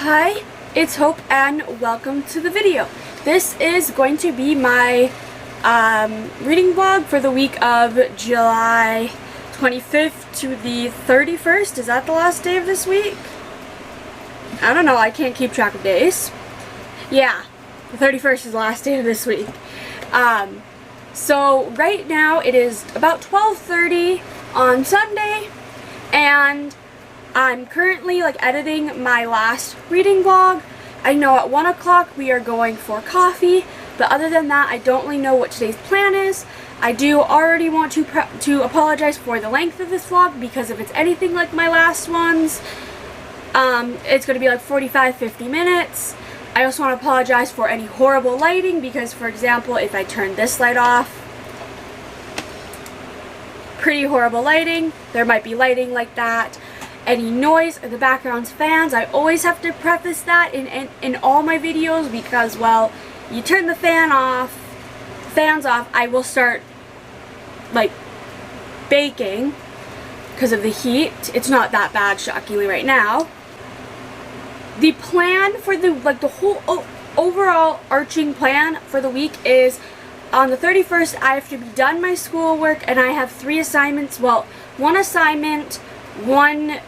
Hi, it's Hope and welcome to the video. This is going to be my reading vlog for the week of July 25th to the 31st. Is that the last day of this week? I don't know, I can't keep track of days. Yeah, the 31st is the last day of this week. So right now it is about 12:30 on Sunday, and I'm currently editing my last reading vlog. I know at 1 o'clock we are going for coffee, but other than that I don't really know what today's plan is. I do already want to apologize for the length of this vlog, because if it's anything like my last ones, it's going to be like 45-50 minutes. I also want to apologize for any horrible lighting, because for example, if I turn this light off, pretty horrible lighting, there might be lighting like that. Any noise in the background's fans. I always have to preface that in all my videos, because, well, you turn the fans off, I will start baking because of the heat. It's not that bad, shockingly, right now. The plan for the whole overall arching plan for the week is on the 31st I have to be done my schoolwork, and I have 3 assignments. Well, 1 assignment, 1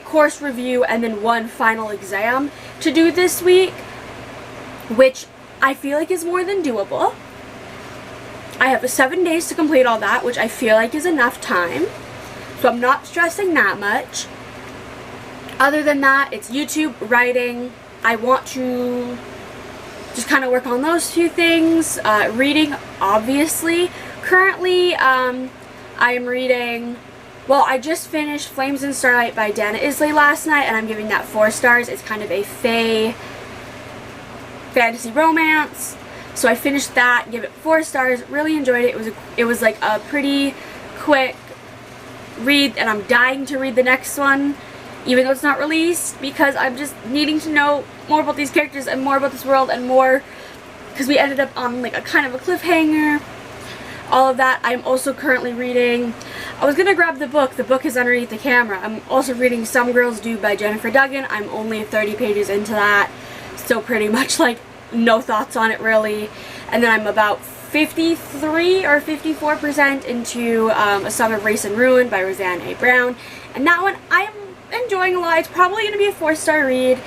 course review, and then 1 final exam to do this week, which I feel like is more than doable. I have 7 days to complete all that, which I feel like is enough time, so I'm not stressing that much. Other than that, it's YouTube, writing. I want to just kind of work on those 2 things. Reading, obviously. Currently, I am reading, well, I just finished Flames and Starlight by Isley last night, and I'm giving that 4 stars. It's kind of a fae fantasy romance. So I finished that, give it 4 stars, really enjoyed it. It was like a pretty quick read, and I'm dying to read the next one, even though it's not released, because I'm just needing to know more about these characters and more about this world and more, because we ended up on a kind of a cliffhanger. All of that. I'm also currently reading, I was gonna grab the book is underneath the camera. I'm also reading Some Girls Do by Jennifer Duggan. I'm only 30 pages into that, still pretty much no thoughts on it really. And then I'm about 53 or 54% into A Song of Race and Ruin by Roseanne A. Brown, and that one I'm enjoying a lot. It's probably going to be a 4-star read.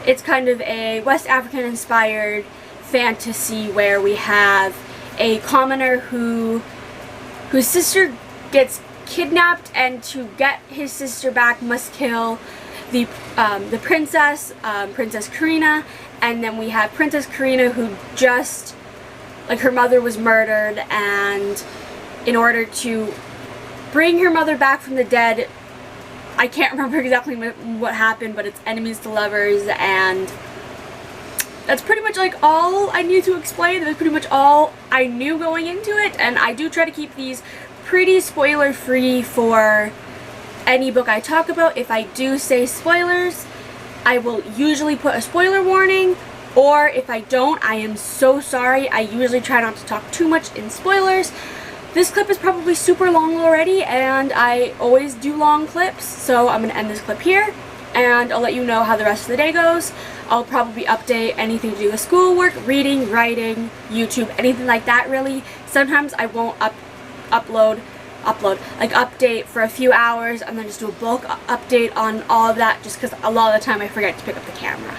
It's kind of a West African inspired fantasy where we have a commoner whose sister gets kidnapped, and to get his sister back must kill the princess, Princess Karina. And then we have Princess Karina, who just, her mother was murdered, and in order to bring her mother back from the dead, I can't remember exactly what happened, but it's enemies to lovers, and that's pretty much all I need to explain. That's pretty much all I knew going into it, and I do try to keep these pretty spoiler free for any book I talk about. If I do say spoilers, I will usually put a spoiler warning, or if I don't, I am so sorry. I usually try not to talk too much in spoilers. This clip is probably super long already, and I always do long clips, so I'm going to end this clip here, and I'll let you know how the rest of the day goes. I'll probably update anything to do with schoolwork, reading, writing, YouTube, anything like that really. Sometimes I won't update for a few hours, and then just do a bulk update on all of that, just because a lot of the time I forget to pick up the camera.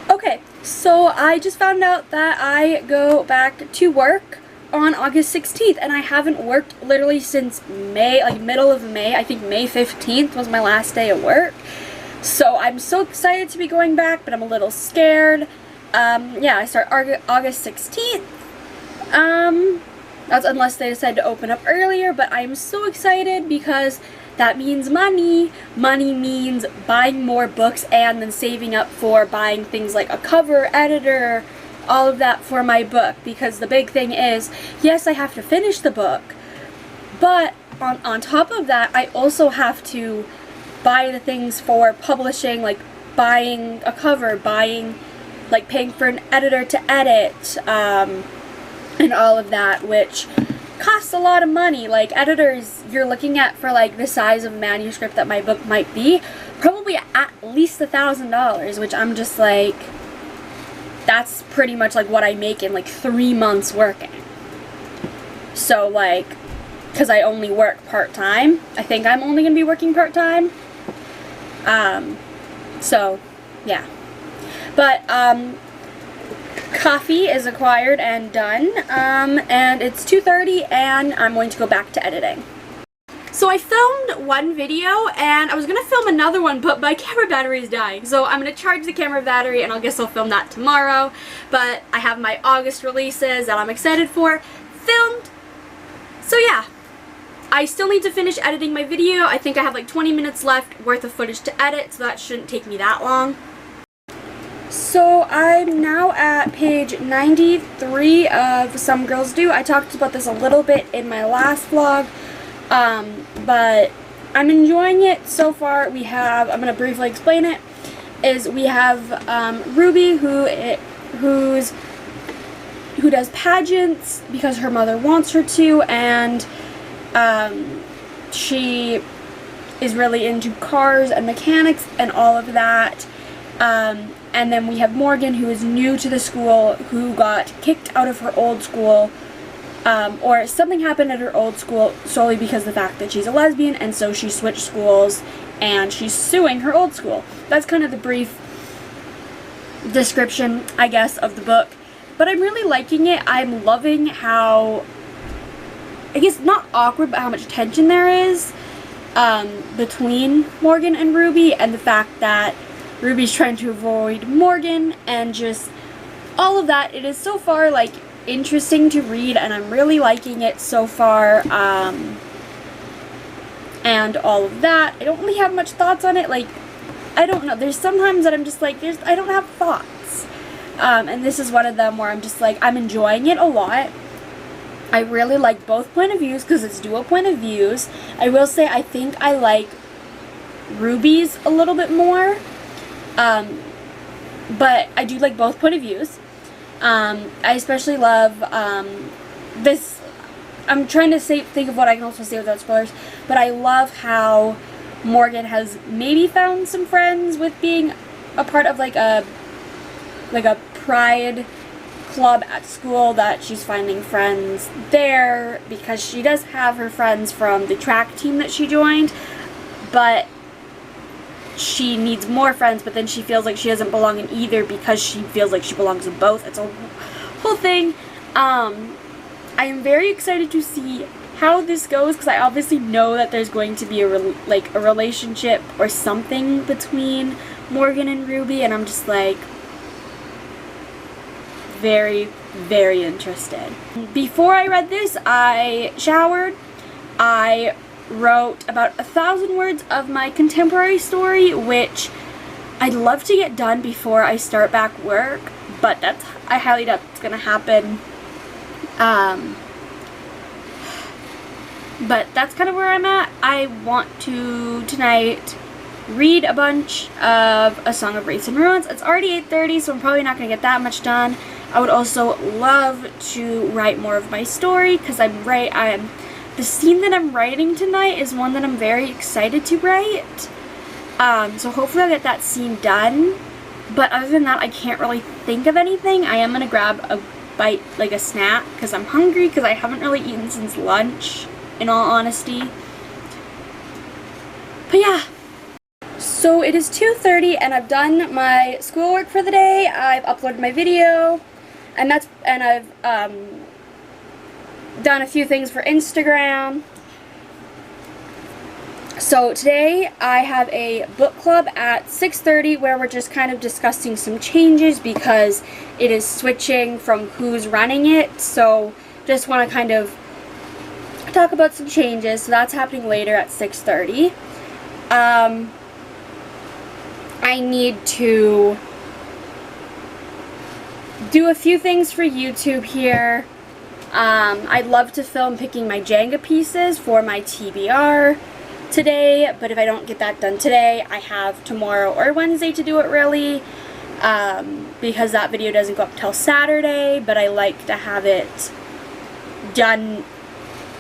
Okay, so I just found out that I go back to work on August 16th, and I haven't worked literally since May, middle of May. I think May 15th was my last day at work. So I'm so excited to be going back, but I'm a little scared. Yeah, I start August 16th. That's unless they decide to open up earlier, but I'm so excited because that means money. Money means buying more books and then saving up for buying things like a cover, editor, all of that for my book, because the big thing is, yes, I have to finish the book, but on top of that, I also have to buy the things for publishing, buying a cover, paying for an editor to edit, and all of that, which costs a lot of money. Like, editors, you're looking at for like the size of manuscript that my book might be, probably at least $1,000, which I'm just like, that's pretty much like what I make in like 3 months working. So like, because I only work part-time, I think I'm only gonna be working part-time. So yeah, but coffee is acquired and done, and it's 2:30 and I'm going to go back to editing. So I filmed one video and I was gonna film another one, but my camera battery is dying. So I'm gonna charge the camera battery and I guess I'll film that tomorrow. But I have my August releases that I'm excited for filmed. So yeah, I still need to finish editing my video. I think I have like 20 minutes left worth of footage to edit, so that shouldn't take me that long. So I'm now at page 93 of Some Girls Do. I talked about this a little bit in my last vlog. But I'm enjoying it so far. We have, I'm going to briefly explain it, is we have Ruby who does pageants because her mother wants her to, and she is really into cars and mechanics and all of that. And then we have Morgan, who is new to the school, who got kicked out of her old school. Or something happened at her old school solely because of the fact that she's a lesbian, and so she switched schools and she's suing her old school. That's kind of the brief description, I guess, of the book. But I'm really liking it. I'm loving how, I guess not awkward, but how much tension there is between Morgan and Ruby, and the fact that Ruby's trying to avoid Morgan, and just all of that. It is so far like interesting to read, and I'm really liking it so far, and all of that. I don't really have much thoughts on it. Like, I don't know, there's sometimes that I'm just like, I don't have thoughts, and this is one of them where I'm just like, I'm enjoying it a lot. I really like both point of views because it's dual point of views. I will say I think I like Ruby's a little bit more, but I do like both point of views. I especially love this. I'm trying to think of what I can also say without spoilers, but I love how Morgan has maybe found some friends with being a part of like a pride club at school, that she's finding friends there because she does have her friends from the track team that she joined, but she needs more friends, but then she feels like she doesn't belong in either because she feels like she belongs in both. It's a whole thing. I am very excited to see how this goes, because I obviously know that there's going to be a relationship or something between Morgan and Ruby, and I'm just like very, very interested. Before I read this, I showered. I wrote about 1,000 words of my contemporary story, which I'd love to get done before I start back work, but I highly doubt it's gonna happen. But that's kind of where I'm at. I want to tonight read a bunch of A Song of Wraiths and Ruins. It's already 8:30, so I'm probably not gonna get that much done. I would also love to write more of my story, because the scene that I'm writing tonight is one that I'm very excited to write. So hopefully I'll get that scene done. But other than that, I can't really think of anything. I am going to grab a bite, like a snack, because I'm hungry, because I haven't really eaten since lunch, in all honesty. But yeah. So it is 2:30 and I've done my schoolwork for the day. I've uploaded my video, and I've done a few things for Instagram. So today I have a book club at 6:30 where we're just kind of discussing some changes, because it is switching from who's running it. So just want to kind of talk about some changes. So that's happening later at 6:30. I need to do a few things for YouTube here. I'd love to film picking my Jenga pieces for my TBR today, but if I don't get that done today, I have tomorrow or Wednesday to do it, really, because that video doesn't go up till Saturday, but I like to have it done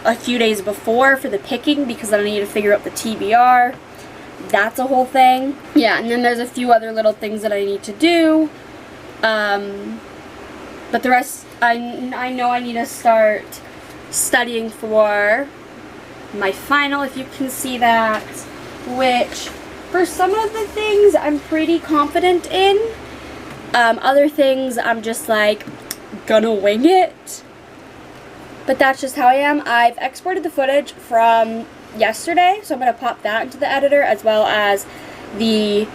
a few days before for the picking, because then I need to figure out the TBR that's a whole thing. Yeah, and then there's a few other little things that I need to do. But the rest, I know I need to start studying for my final, if you can see that, which for some of the things I'm pretty confident in. Other things I'm just like gonna wing it. But that's just how I am. I've exported the footage from yesterday, so I'm gonna pop that into the editor, as well as the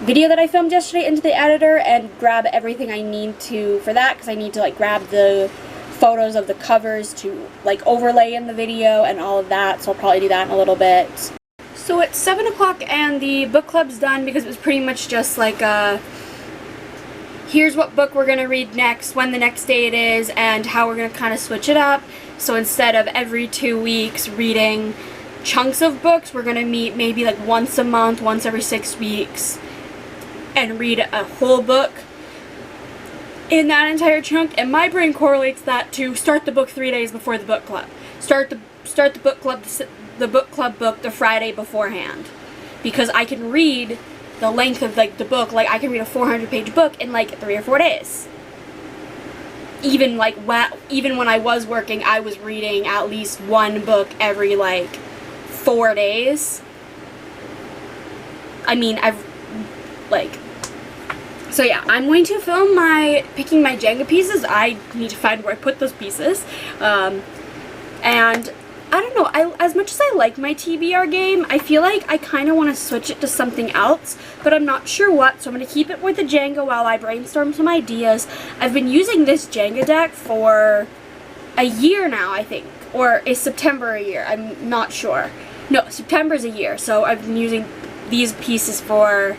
video that I filmed yesterday into the editor, and grab everything I need to for that, because I need to like grab the photos of the covers to like overlay in the video and all of that, so I'll probably do that in a little bit. So it's 7 o'clock and the book club's done, because it was pretty much just like here's what book we're gonna read next, when the next day it is, and how we're gonna kind of switch it up. So instead of every 2 weeks reading chunks of books, we're gonna meet maybe like once a month, once every 6 weeks, and read a whole book in that entire chunk. And my brain correlates that to start the book 3 days before the book club. Start the book club book the Friday beforehand, because I can read the length of like the book. Like I can read a 400-page book in like 3 or 4 days. Even like even when I was working, I was reading at least one book every like 4 days. I mean, so yeah, I'm going to film picking my Jenga pieces. I need to find where I put those pieces. And I don't know, as much as I like my TBR game, I feel like I kind of want to switch it to something else, but I'm not sure what, so I'm going to keep it with the Jenga while I brainstorm some ideas. I've been using this Jenga deck for a year now, I think, or is September a year? I'm not sure. No, September's a year, so I've been using these pieces for,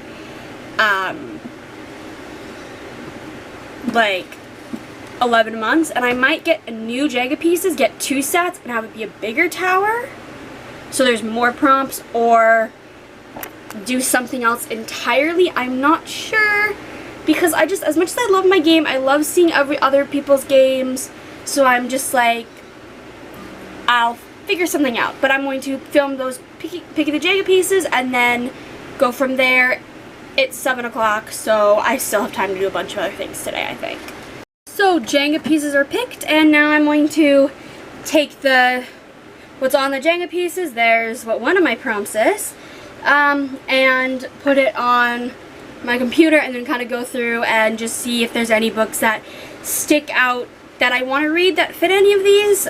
like 11 months, and I might get a new Jenga pieces, get 2 sets, and have it be a bigger tower, so there's more prompts, or do something else entirely. I'm not sure, because I just, as much as I love my game, I love seeing other people's games, so I'm just like, I'll figure something out. But I'm going to film those picking the Jenga pieces, and then go from there. It's 7 o'clock, so I still have time to do a bunch of other things today, I think. So Jenga pieces are picked, and now I'm going to take what's on the Jenga pieces, there's what one of my prompts is, and put it on my computer, and then kind of go through and just see if there's any books that stick out that I want to read that fit any of these.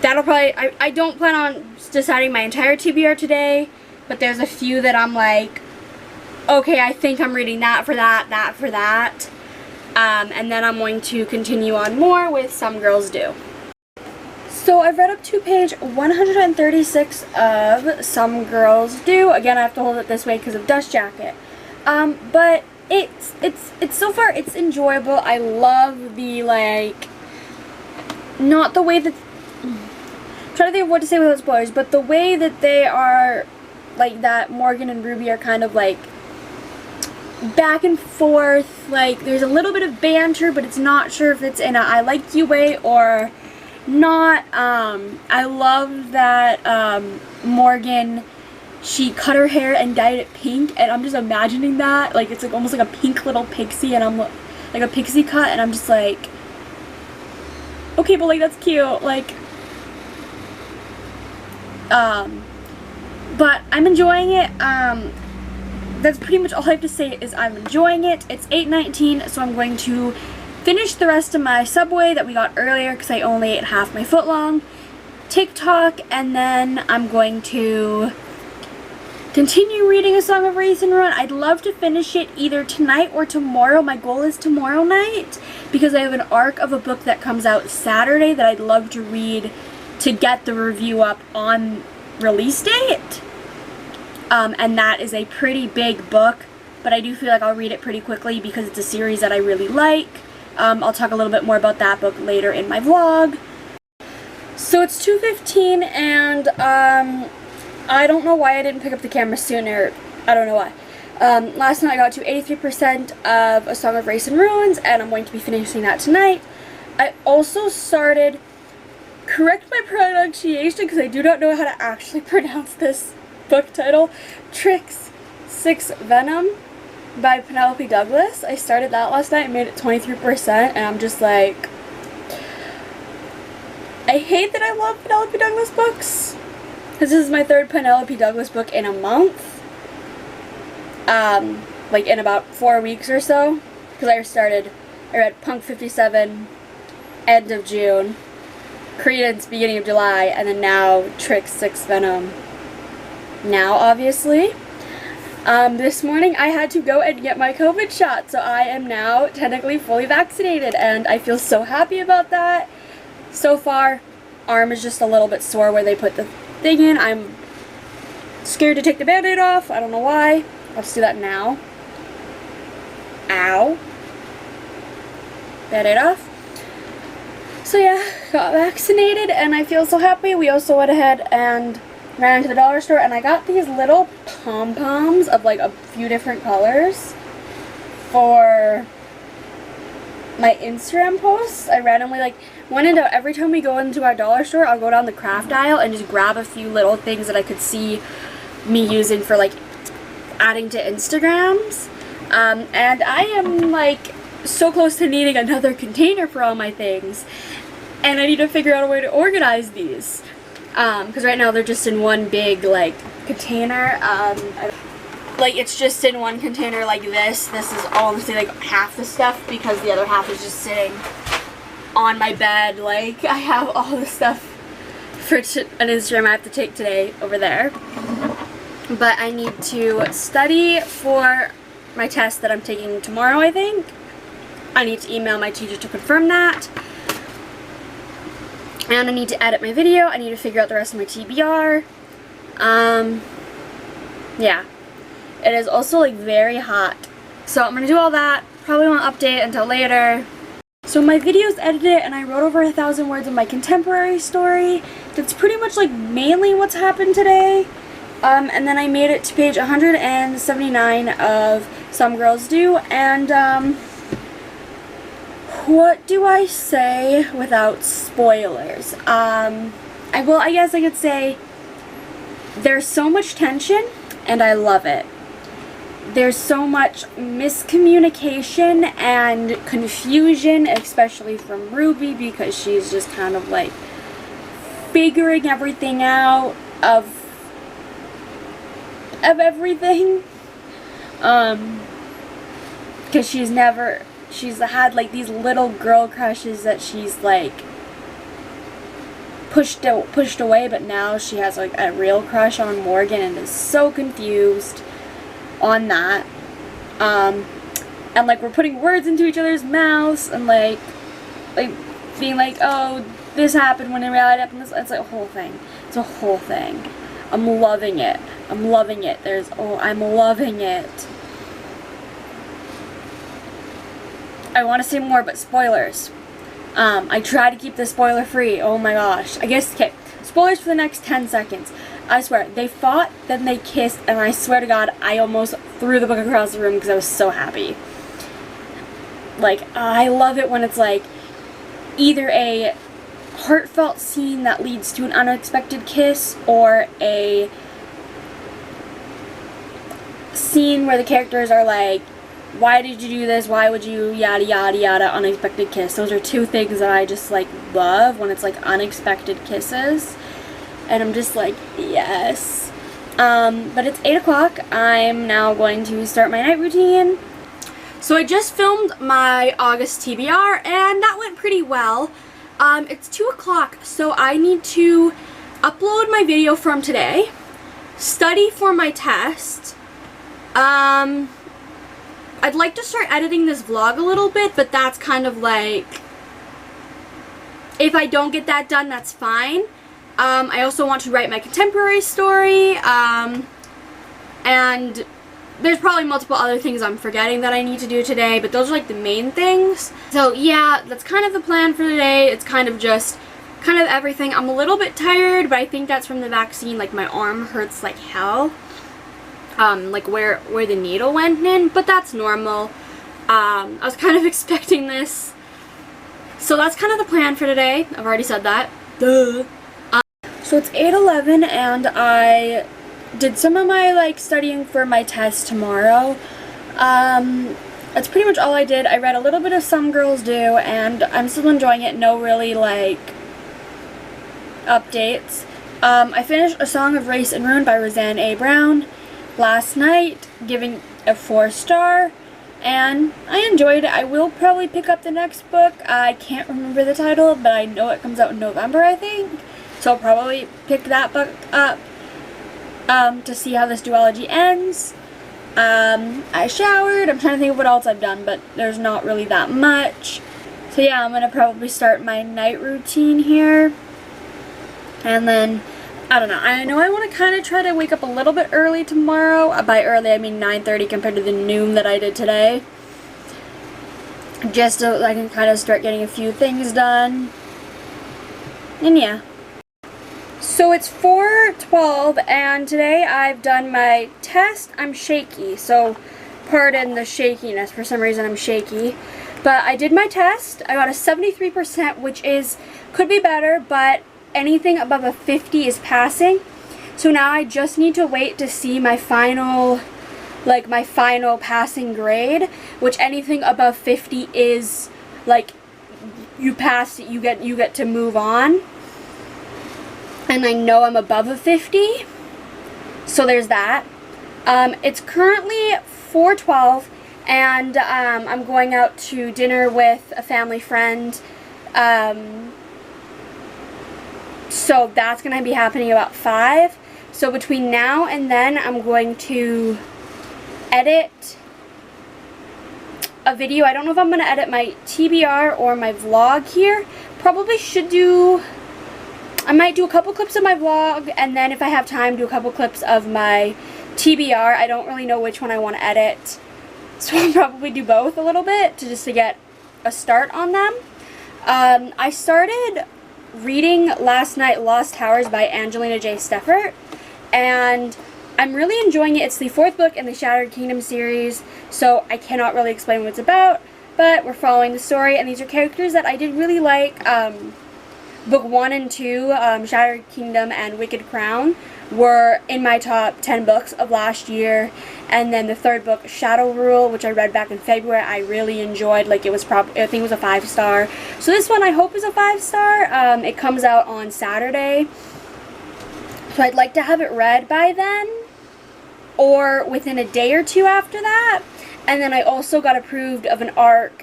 That'll probably, I don't plan on deciding my entire TBR today, but there's a few that I'm like, okay, I think I'm reading that for that. And then I'm going to continue on more with Some Girls Do. So I've read up to page 136 of Some Girls Do. Again, I have to hold it this way because of Dust Jacket. But it's so far, it's enjoyable. I love the, like, not the way that, I'm trying to think of what to say without spoilers, but the way that they are, like, that Morgan and Ruby are kind of, like, back and forth, like, there's a little bit of banter, but it's not sure if it's in a I like you way or not. I love that, Morgan, she cut her hair and dyed it pink, and I'm just imagining that, like, it's like almost like a pink little pixie, and I'm, like, a pixie cut, and I'm just like, okay, but, like, that's cute, like, but I'm enjoying it. That's pretty much all I have to say is I'm enjoying it. It's 8:19, so I'm going to finish the rest of my Subway that we got earlier because I only ate half my foot long, TikTok, and then I'm going to continue reading A Song of Ice and Ruin. I'd love to finish it either tonight or tomorrow. My goal is tomorrow night because I have an arc of a book that comes out Saturday that I'd love to read to get the review up on release date. And that is a pretty big book, but I do feel like I'll read it pretty quickly because it's a series that I really like. I'll talk a little bit more about that book later in my vlog. So it's 2:15, and I don't know why I didn't pick up the camera sooner. I don't know why. Last night I got to 83% of A Song of Ice and Ruins, and I'm going to be finishing that tonight. I also started correct my pronunciation because I do not know how to actually pronounce this book title. Trix 6 Venom by Penelope Douglas. I started that last night and made it 23%, and I'm just like, I hate that I love Penelope Douglas books. This is my third Penelope Douglas book in a month. Like in about 4 weeks or so. Because I read Punk 57 end of June, Credence beginning of July, and then now Trix 6 Venom now, obviously. This morning I had to go and get my COVID shot, so I am now technically fully vaccinated, and I feel so happy about that. So far, arm is just a little bit sore where they put the thing in. I'm scared to take the band-aid off. I don't know why. I'll just do that now. Ow. Band-aid off. So yeah, got vaccinated and I feel so happy. We also went ahead and ran into the dollar store and I got these little pom-poms of like a few different colors for my Instagram posts. I randomly like went into, every time we go into our dollar store, I'll go down the craft aisle and just grab a few little things that I could see me using for like adding to Instagrams. And I am like so close to needing another container for all my things, and I need to figure out a way to organize these, because right now they're just in one big like container. Like it's just in one container like this. This is honestly like half the stuff because the other half is just sitting on my bed. Like I have all the stuff for an Instagram I have to take today over there, but I need to study for my test that I'm taking tomorrow, I think. I need to email my teacher to confirm that. And I need to edit my video. I need to figure out the rest of my TBR. Yeah. It is also like very hot. So I'm gonna do all that. Probably won't update until later. So my video's edited and I wrote over 1,000 words of my contemporary story. That's pretty much like mainly what's happened today. And then I made it to page 179 of Some Girls Do, and what do I say without spoilers? I guess I could say there's so much tension, and I love it. There's so much miscommunication and confusion, especially from Ruby, because she's just kind of like figuring everything out of everything, because she's had like these little girl crushes that she's like pushed away, but now she has like a real crush on Morgan and is so confused on that, and like we're putting words into each other's mouths and like being like, oh, this happened when in reality happened this. It's like a whole thing. It's a whole thing. I'm loving it. I'm loving it. I'm loving it. I want to say more, but spoilers. I try to keep this spoiler free. Oh my gosh. I guess, okay, spoilers for the next 10 seconds. I swear, they fought, then they kissed, and I swear to God, I almost threw the book across the room because I was so happy. Like, I love it when it's like either a heartfelt scene that leads to an unexpected kiss, or a scene where the characters are like, why did you do this, why would you, yada yada yada, unexpected kiss. Those are two things that I just like love, when it's like unexpected kisses, and I'm just like, yes. But it's 8 o'clock. I'm now going to start my night routine. So I just filmed my August TBR and that went pretty well. It's 2 o'clock, so I need to upload my video from today, study for my test. I'd like to start editing this vlog a little bit, but that's kind of like, if I don't get that done, that's fine. I also want to write my contemporary story, and there's probably multiple other things I'm forgetting that I need to do today, but those are like the main things. So yeah, that's kind of the plan for today. It's kind of just, kind of everything. I'm a little bit tired, but I think that's from the vaccine. Like my arm hurts like hell. Like where the needle went in, but that's normal. I was kind of expecting this. So that's kind of the plan for today. I've already said that. Duh. So it's 8:11 and I did some of my like studying for my test tomorrow. That's pretty much all I did. I read a little bit of Some Girls Do and I'm still enjoying it. No really like updates. I finished A Song of Race and Ruin by Roseanne A. Brown last night, giving a 4-star, and I enjoyed it. I will probably pick up the next book. I can't remember the title, but I know it comes out in November, I think. So I'll probably pick that book up to see how this duology ends. I showered. I'm trying to think of what else I've done, but there's not really that much. So yeah, I'm going to probably start my night routine here. And then, I don't know. I know I want to kind of try to wake up a little bit early tomorrow. By early, I mean 9:30 compared to the noon that I did today. Just so I can kind of start getting a few things done. And yeah. So it's 4:12 and today I've done my test. I'm shaky, so pardon the shakiness. For some reason I'm shaky. But I did my test. I got a 73%, which could be better, but anything above a 50 is passing. So now I just need to wait to see my final passing grade, which anything above 50 is like you pass it, you get to move on. And I know I'm above a 50. So there's that. It's currently 4:12 and I'm going out to dinner with a family friend. So that's going to be happening about 5. So between now and then, I'm going to edit a video. I don't know if I'm going to edit my TBR or my vlog here. Probably should I might do a couple clips of my vlog, and then if I have time, do a couple clips of my TBR. I don't really know which one I want to edit. So I'll probably do both a little bit to get a start on them. I started reading last night Lost Towers by Angelina J. Steffert, and I'm really enjoying it. It's the 4th book in the Shattered Kingdom series, so I cannot really explain what it's about, but we're following the story, and these are characters that I did really like. Book 1 and 2, Shattered Kingdom and Wicked Crown, were in my top 10 books of last year, and then the 3rd book, Shadow Rule, which I read back in February, I really enjoyed. Like, I think it was a 5-star. So this one I hope is a 5-star. It comes out on Saturday, so I'd like to have it read by then, or within a day or two after that. And then I also got approved of an arc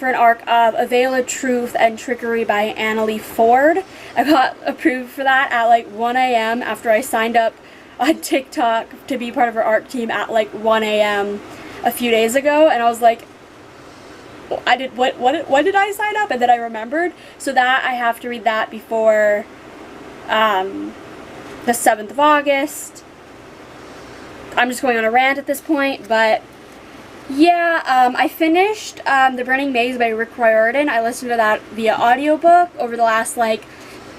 of A Veil of Truth and Trickery by Annalee Ford. I got approved for that at like 1 a.m. after I signed up on TikTok to be part of her ARC team at like 1 a.m. a few days ago, and I was like, what did I sign up? And then I remembered, so that I have to read that before the 7th of August. I'm just going on a rant at this point, but yeah, I finished The Burning Maze by Riordan. I listened to that via audiobook over the last like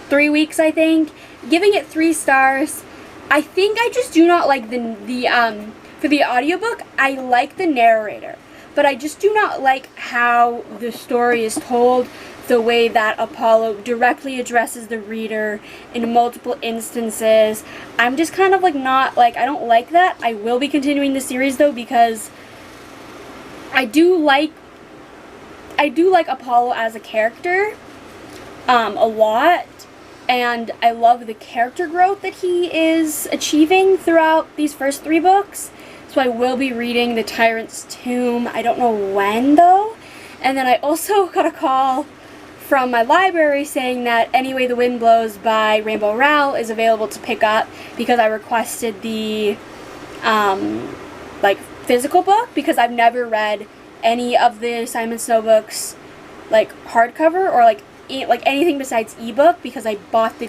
3 weeks, I think, giving it 3 stars. I think I just do not like for the audiobook, I like the narrator, but I just do not like how the story is told, the way that Apollo directly addresses the reader in multiple instances. I'm just kind of like not like, I don't like that. I will be continuing the series though, because I do like Apollo as a character a lot, and I love the character growth that he is achieving throughout these first 3 books. So I will be reading The Tyrant's Tomb. I don't know when though. And then I also got a call from my library saying that Any Way the Wind Blows by Rainbow Rowell is available to pick up, because I requested the like physical book, because I've never read any of the Simon Snow books like hardcover or like anything besides ebook, because I bought I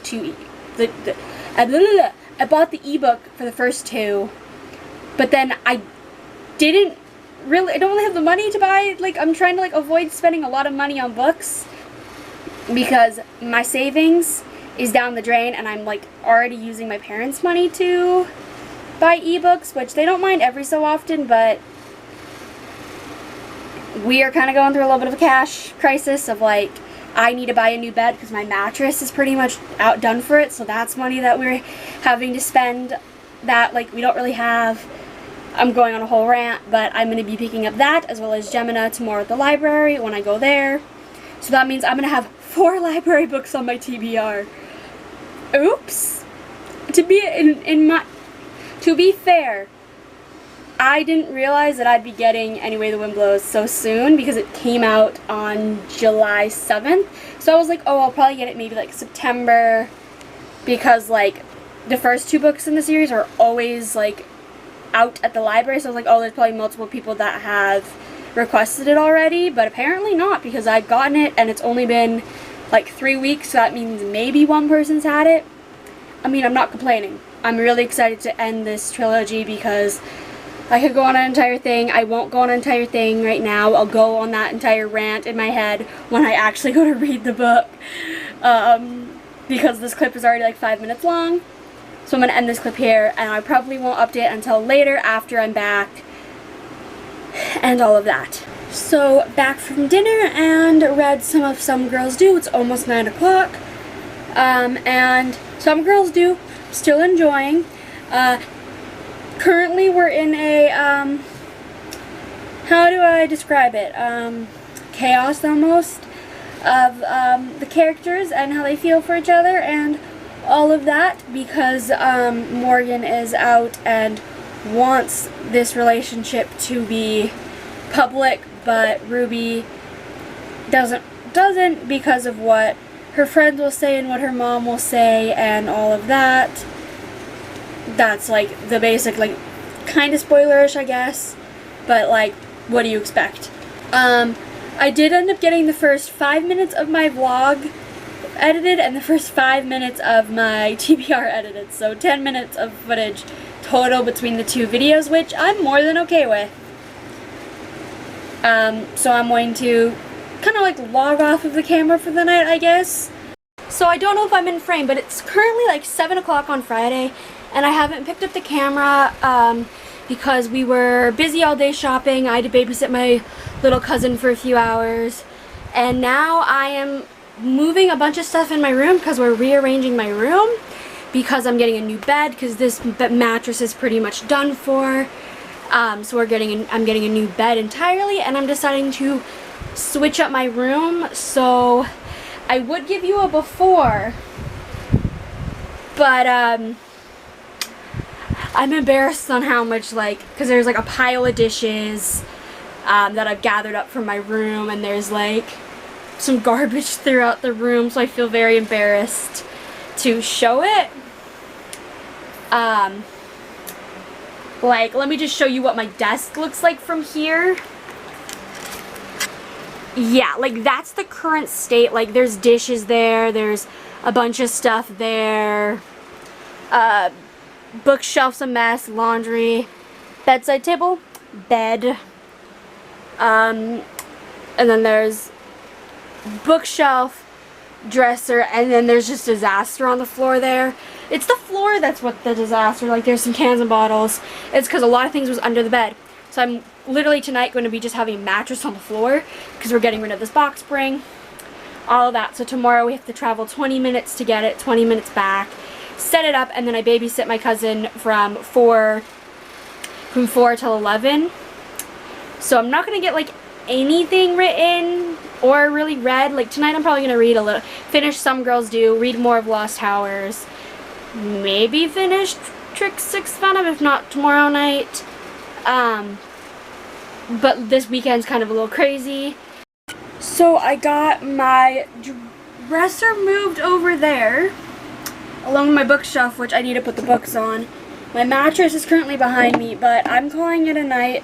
bought the ebook for the first 2, but then I don't really have the money to buy, like, I'm trying to like avoid spending a lot of money on books because my savings is down the drain, and I'm like already using my parents' money to buy ebooks, which they don't mind every so often, but we are kind of going through a little bit of a cash crisis of like I need to buy a new bed because my mattress is pretty much outdone for it, so that's money that we're having to spend that, like, we don't really have. I'm going on a whole rant, but I'm going to be picking up that as well as Gemina tomorrow at the library when I go there. So that means I'm going to have 4 library books on my TBR. Oops. To be fair, I didn't realize that I'd be getting Any Way the Wind Blows so soon because it came out on July 7th. So I was like, oh, I'll probably get it maybe like September, because like the first 2 books in the series are always like out at the library. So I was like, oh, there's probably multiple people that have requested it already, but apparently not, because I've gotten it and it's only been like 3 weeks, so that means maybe one person's had it. I mean, I'm not complaining. I'm really excited to end this trilogy because I could go on an entire thing. I won't go on an entire thing right now. I'll go on that entire rant in my head when I actually go to read the book, because this clip is already like 5 minutes long. So I'm going to end this clip here, and I probably won't update until later after I'm back and all of that. So back from dinner and read some of Some Girls Do. It's almost 9 o'clock. And Some Girls Do, still enjoying. Currently we're in a, how do I describe it? Chaos almost of the characters and how they feel for each other and all of that, because Morgan is out and wants this relationship to be public, but Ruby doesn't because of what her friends will say and what her mom will say and all of that. That's like the basic, like, kind of spoilerish, I guess, but like, what do you expect? I did end up getting the first 5 minutes of my vlog edited and the first 5 minutes of my TBR edited, so 10 minutes of footage total between the 2 videos, which I'm more than okay with. So I'm going to kind of like log off of the camera for the night, I guess. So I don't know if I'm in frame, but it's currently like 7 o'clock on Friday, and I haven't picked up the camera because we were busy all day shopping. I had to babysit my little cousin for a few hours, and now I am moving a bunch of stuff in my room because we're rearranging my room because I'm getting a new bed because this mattress is pretty much done for. So I'm getting a new bed entirely, and I'm deciding to switch up my room. So I would give you a before, but I'm embarrassed on how much, like, because there's like a pile of dishes that I've gathered up from my room, and there's like some garbage throughout the room, so I feel very embarrassed to show it. Like, let me just show you what my desk looks like from here. Yeah, like, that's the current state. Like, there's dishes there, there's a bunch of stuff there, bookshelf's a mess, laundry, bedside table, bed, and then there's bookshelf, dresser, and then there's just disaster on the floor there. It's the floor that's what the disaster, like there's some cans and bottles. It's because a lot of things was under the bed. So I'm literally tonight going to be just having a mattress on the floor because we're getting rid of this box spring, all of that. So tomorrow we have to travel 20 minutes to get it, 20 minutes back, set it up, and then I babysit my cousin from 4 till 11. So I'm not going to get like anything written or really read. Like tonight I'm probably going to read a little, finish Some Girls Do, read more of Lost Hours, maybe finish Trick 6 Venom, if not tomorrow night. But this weekend's kind of a little crazy. So I got my dresser moved over there, along with my bookshelf, which I need to put the books on. My mattress is currently behind me, but I'm calling it a night.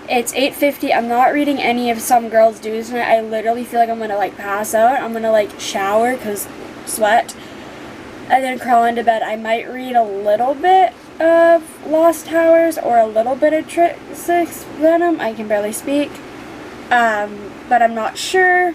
It's 8:50. I'm not reading any of Some Girls Do tonight. I literally feel like I'm gonna like pass out. I'm gonna like shower because sweat, and then crawl into bed. I might read a little bit of Lost Hours or a little bit of Trick 6 Venom. I can barely speak, but I'm not sure.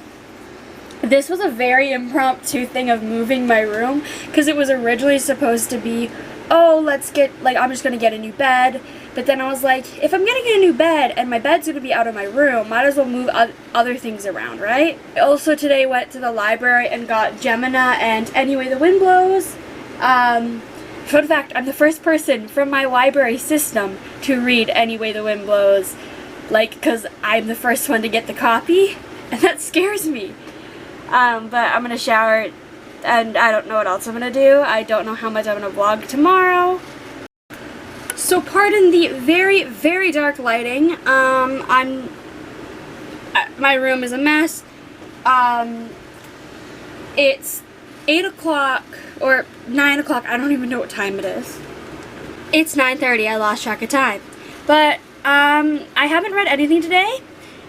This was a very impromptu thing of moving my room because it was originally supposed to be, oh, let's get, like, I'm just gonna get a new bed, But then I was like, if I'm getting a new bed and my bed's going to be out of my room, might as well move other things around, right? I also today went to the library and got Gemina and Anyway the Wind Blows. Fun fact, I'm the first person from my library system to read Anyway the Wind Blows. Like, because I'm the first one to get the copy, and that scares me. But I'm going to shower, and I don't know what else I'm going to do. I don't know how much I'm going to vlog tomorrow. So pardon the very, very dark lighting. My room is a mess. It's 8 o'clock or 9 o'clock. I don't even know what time it is. It's 9:30. I lost track of time. But I haven't read anything today,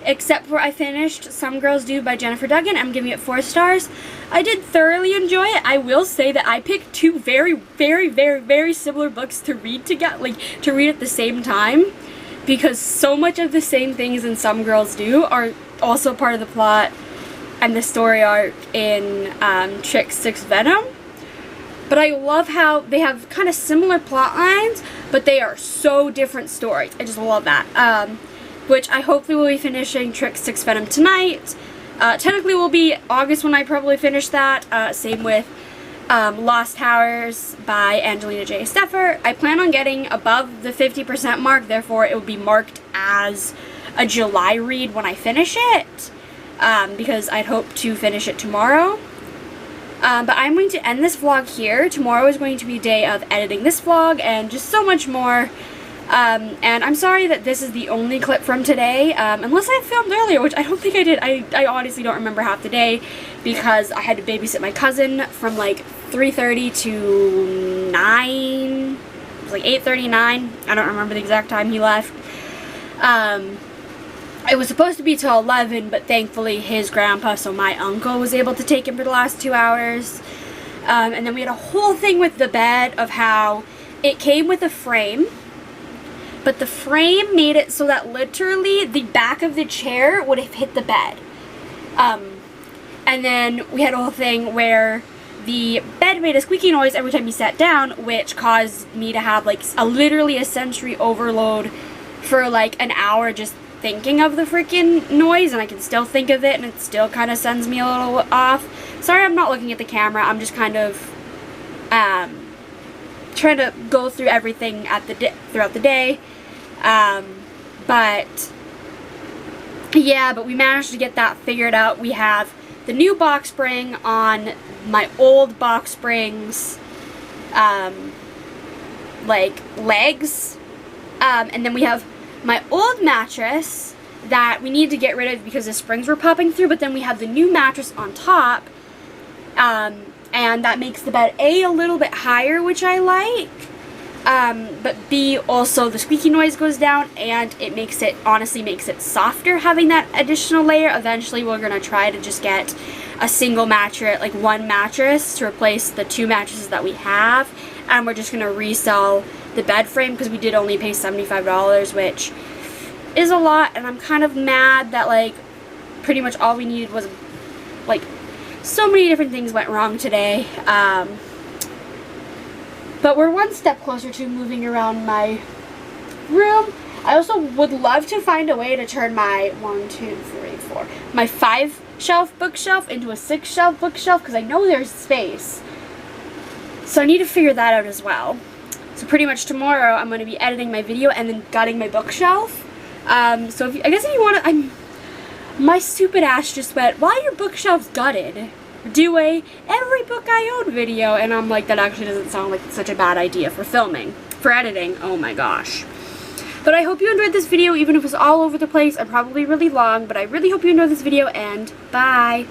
except for I finished Some Girls Do by Jennifer Duggan. I'm giving it 4 stars. I did thoroughly enjoy it. I will say that I picked 2 very, very, very, very similar books to read together, like to read at the same time, because so much of the same things in Some Girls Do are also part of the plot and the story arc in Trix 6 Venom. But I love how they have kind of similar plot lines, but they are so different stories. I just love that. Which I hopefully will be finishing Trix 6 Venom tonight. Technically will be August when I probably finish that. Same with Lost Towers by Angelina J. Steffer. I plan on getting above the 50% mark, therefore it will be marked as a July read when I finish it. Because I'd hope to finish it tomorrow. But I'm going to end this vlog here. Tomorrow is going to be a day of editing this vlog and just so much more. And I'm sorry that this is the only clip from today, unless I filmed earlier, which I don't think I did. I honestly don't remember half the day because I had to babysit my cousin from like 3:30 to 9. It was like 8:39. I don't remember the exact time he left. It was supposed to be till 11, but thankfully his grandpa, so my uncle, was able to take him for the last 2 hours. And then we had a whole thing with the bed of how it came with a frame, but the frame made it so that literally the back of the chair would have hit the bed. And then we had a whole thing where the bed made a squeaky noise every time you sat down, which caused me to have like literally a sensory overload for like an hour just thinking of the freaking noise, and I can still think of it and it still kind of sends me a little off. Sorry I'm not looking at the camera, I'm just kind of trying to go through everything at throughout the day. But yeah, but we managed to get that figured out. We have the new box spring on my old box springs like legs, and then we have my old mattress that we need to get rid of because the springs were popping through, but then we have the new mattress on top, and that makes the bed a little bit higher, which I like, but B, also the squeaky noise goes down, and it makes it, honestly makes it softer having that additional layer. Eventually we're going to try to just get a single mattress, like one mattress, to replace the 2 mattresses that we have, and we're just going to resell the bed frame because we did only pay $75, which is a lot, and I'm kind of mad that like pretty much all we needed was like so many different things went wrong today. But we're one step closer to moving around my room. I also would love to find a way to turn my my 5-shelf bookshelf into a 6-shelf bookshelf, because I know there's space. So I need to figure that out as well. So pretty much tomorrow I'm going to be editing my video and then gutting my bookshelf. So I guess if you want to, my stupid ass just went, why are your bookshelves gutted? Do a every book I own video, and I'm like, that actually doesn't sound like such a bad idea for filming, for editing. Oh my gosh. But I hope you enjoyed this video, even if it was all over the place and probably really long, but I really hope you enjoyed this video, and bye.